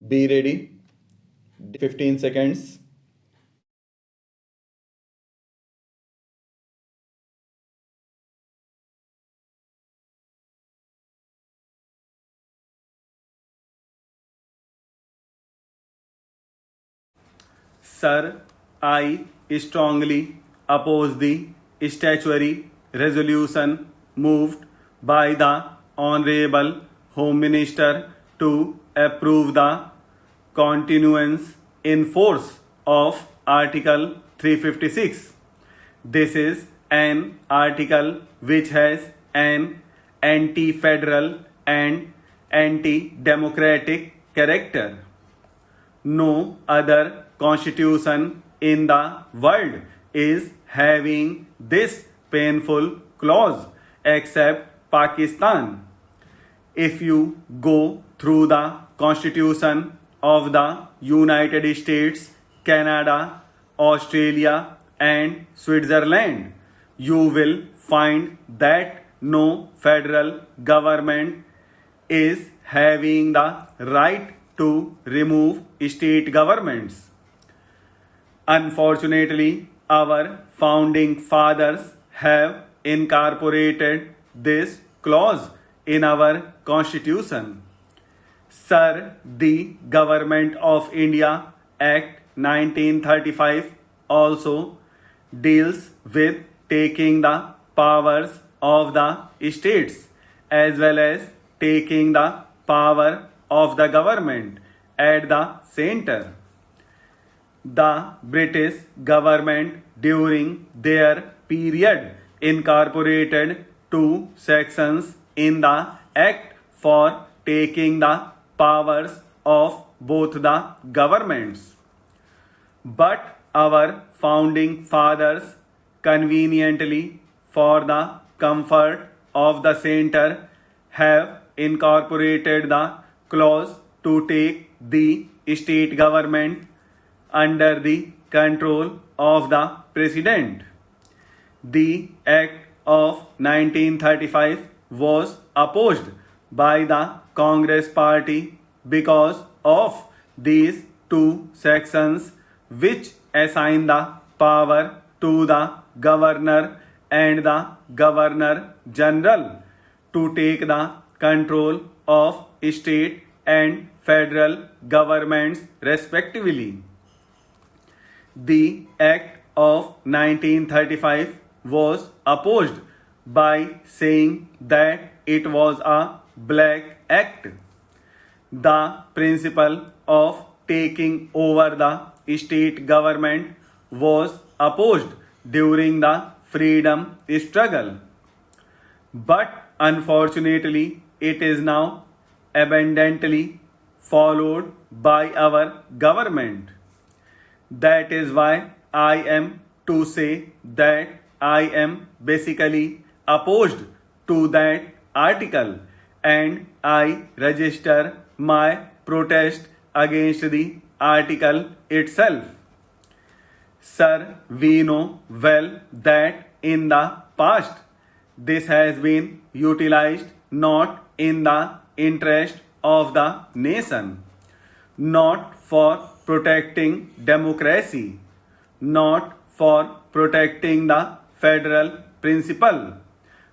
Be ready. 15 seconds. Sir, I strongly oppose the statutory resolution moved by the Honorable Home Minister to approve the continuance in force of Article 356. This is an article which has an anti federal and anti democratic character. No other constitution in the world is having this painful clause except Pakistan. If you go through the constitution of the United States, Canada, Australia, and Switzerland, you will find that no federal government is having the right to remove state governments. Unfortunately, our founding fathers have incorporated this clause in our constitution. Sir, the Government of India Act 1935 also deals with taking the powers of the states as well as taking the power of the government at the center. The British government during their period incorporated two sections in the act for taking the powers of both the governments. But our founding fathers, conveniently for the comfort of the center, have incorporated the clause to take the state government under the control of the president. The Act of 1935 was opposed by the Congress Party because of these two sections which assign the power to the governor and the governor general to take the control of state and federal governments respectively. The Act of 1935 was opposed by saying that it was a black act. The principle of taking over the state government was opposed during the freedom struggle. But unfortunately, it is now abundantly followed by our government. That is why I am to say that I am basically opposed to that article and I register my protest against the article itself. Sir, we know well that in the past this has been utilized not in the interest of the nation, not for protecting democracy, not for protecting the federal principle,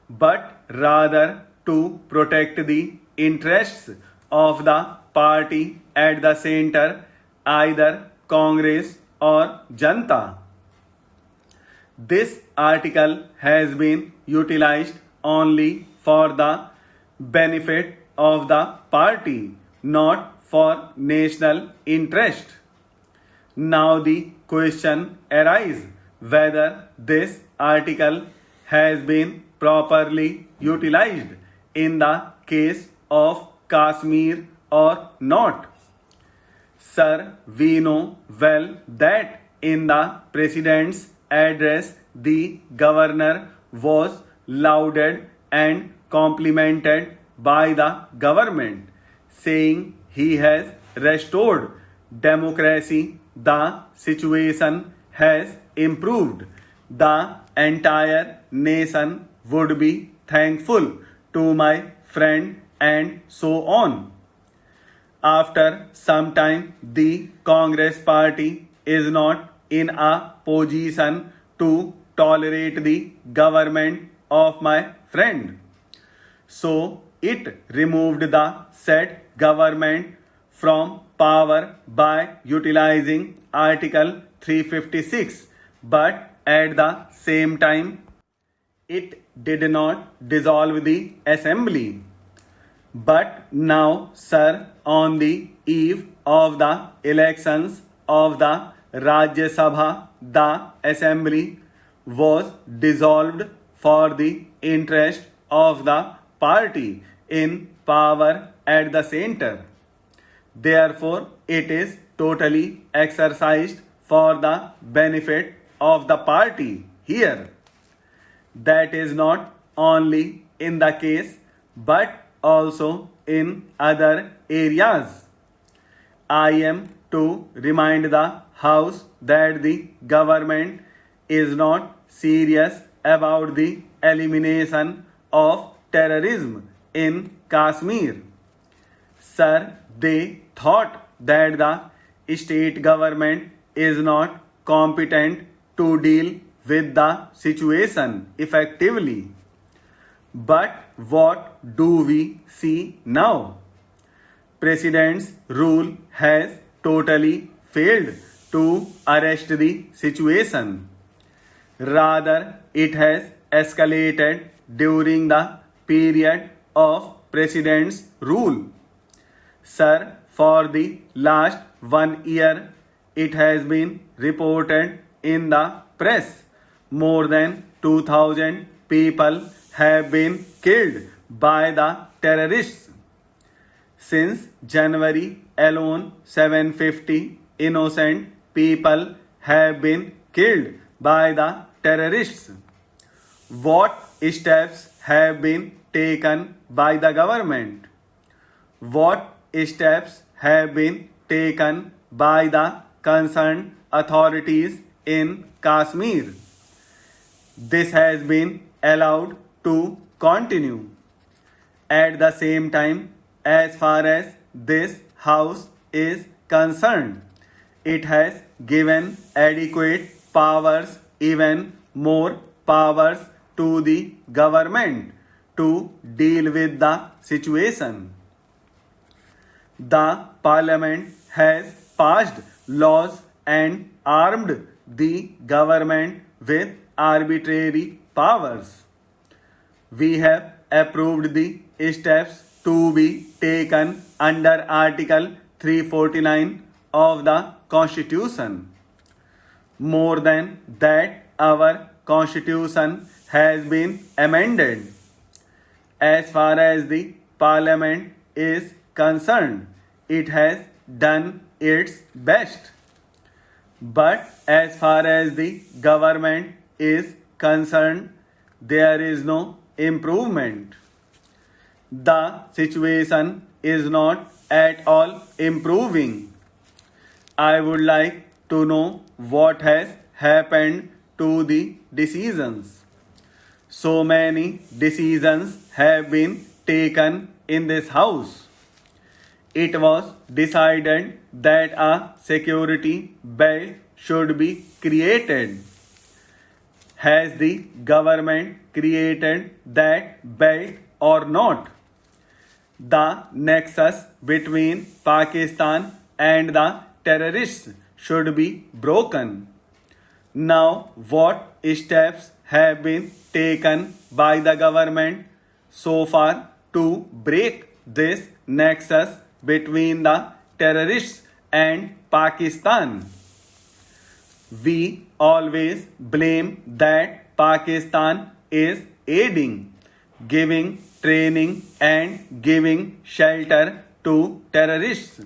but rather to protect the interests of the party at the center, either Congress or Janta. This article has been utilized only for the benefit of the party, not for national interest. Now the question arises whether this article has been properly utilized in the case of Kashmir or not. Sir, we know well that in the President's address, the Governor was lauded and complimented by the government, saying he has restored democracy, the situation has improved. The entire nation would be thankful to my friend, and so on. After some time, the Congress party is not in a position to tolerate the government of my friend. So it removed the said government from power by utilizing Article 356, but at the same time, it did not dissolve the assembly. But now, sir, on the eve of the elections of the Rajya Sabha, the assembly was dissolved for the interest of the party in power at the center. Therefore, it is totally exercised for the benefit of the party here. That is not only in the case but also in other areas. I am to remind the House that the government is not serious about the elimination of terrorism in Kashmir. Sir, they thought that the state government is not competent to deal with the situation effectively. But what do we see now? President's rule has totally failed to arrest the situation. Rather, it has escalated during the period of President's rule. Sir, for the last 1 year, it has been reported in the press more than 2,000 people have been killed by the terrorists. Since January alone, 750 innocent people have been killed by the terrorists. What steps have been taken by the government? What steps have been taken by the concerned authorities in Kashmir? This has been allowed to continue. At the same time, as far as this House is concerned, it has given adequate powers, even more powers to the government to deal with the situation. The Parliament has passed laws and armed the government with arbitrary powers. We have approved the steps to be taken under Article 349 of the Constitution. More than that, our Constitution has been amended. As far as the Parliament is concerned, it has done its best. But as far as the government is concerned, there is no improvement. The situation is not at all improving. I would like to know what has happened to the decisions. So many decisions have been taken in this House. It was decided that a security belt should be created. Has the government created that belt or not? The nexus between Pakistan and the terrorists should be broken. Now, what steps have been taken by the government so far to break this nexus between the terrorists and Pakistan? We always blame that Pakistan is aiding, giving training and giving shelter to terrorists.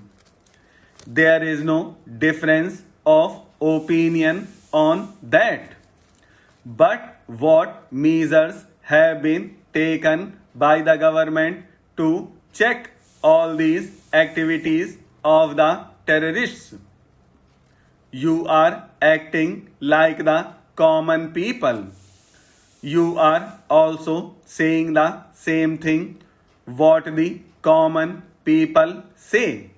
There is no difference of opinion on that. But what measures have been taken by the government to check all these activities of the terrorists? You are acting like the common people. You are also saying the same thing what the common people say.